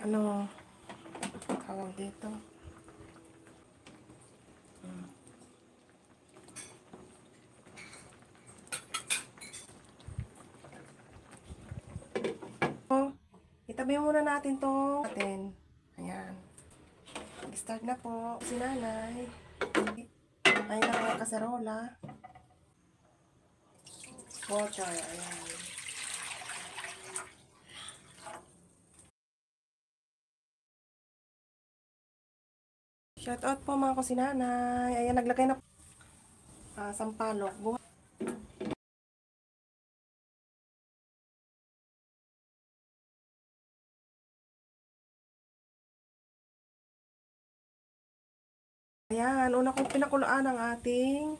ano, tawag dito. Itabi muna natin to. Ayan. Start na po si nanay. Ayan na ang kaserola. Water. Ayan. Shout out po mga kusinanay. Ayan, naglagay na sampalok. Ayan, una kong pinakulaan ang ating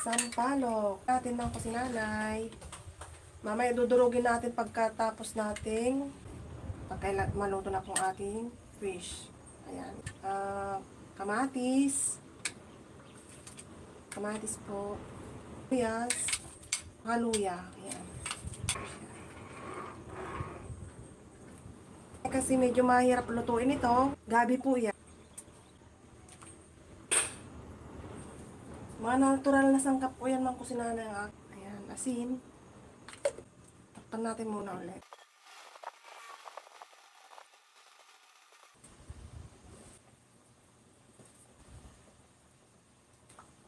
sampalok. Natin mga kusinanay. Mamaya dudurugin natin pagkatapos nating maluto na pong ating fish. Ayan. Kamatis. Kamatis po. Luyas. Haluya. Ayan. Kasi medyo mahirap lutuin ito. Gabi po yan. Mga natural na sangkap po yan mga kusinana. Ayan. Asin. Takpan natin muna ulit.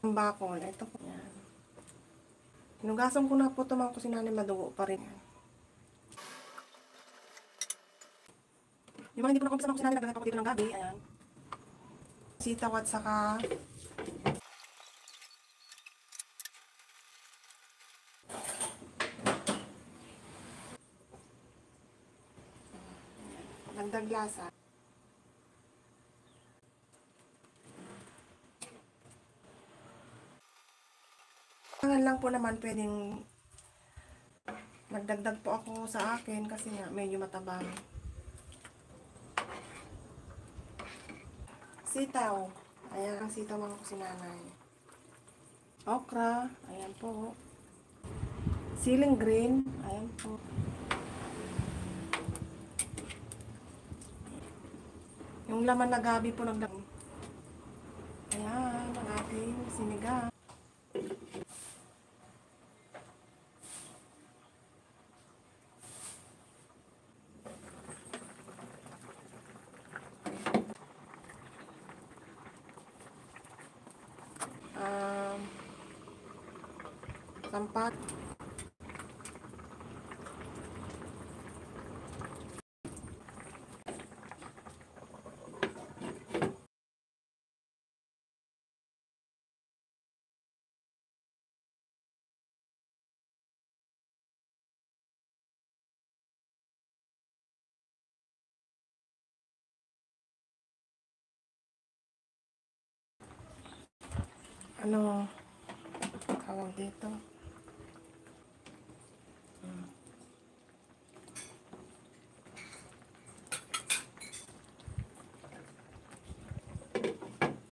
Ang bakol. Ito po yan. Hinugasan ko na po ito mga kusinana. Madugo pa rin yan. Yung mga hindi ko nakumpisa ng kusinana, naglagay pa ko dito ng gabi. Ayan. Sitaw at saka dagdag lasa. Tangan lang po naman pwedeng nagdagdag po ako sa akin kasi nga medyo matabang. Sitaw. Ayan ang sitaw mga kusinanay. Okra. Ayan po. Siling green. Ayan po. Yung laman na gabi po nagdagdag. Ayan ang ating sinigang. Sampat. Ano, tawag dito.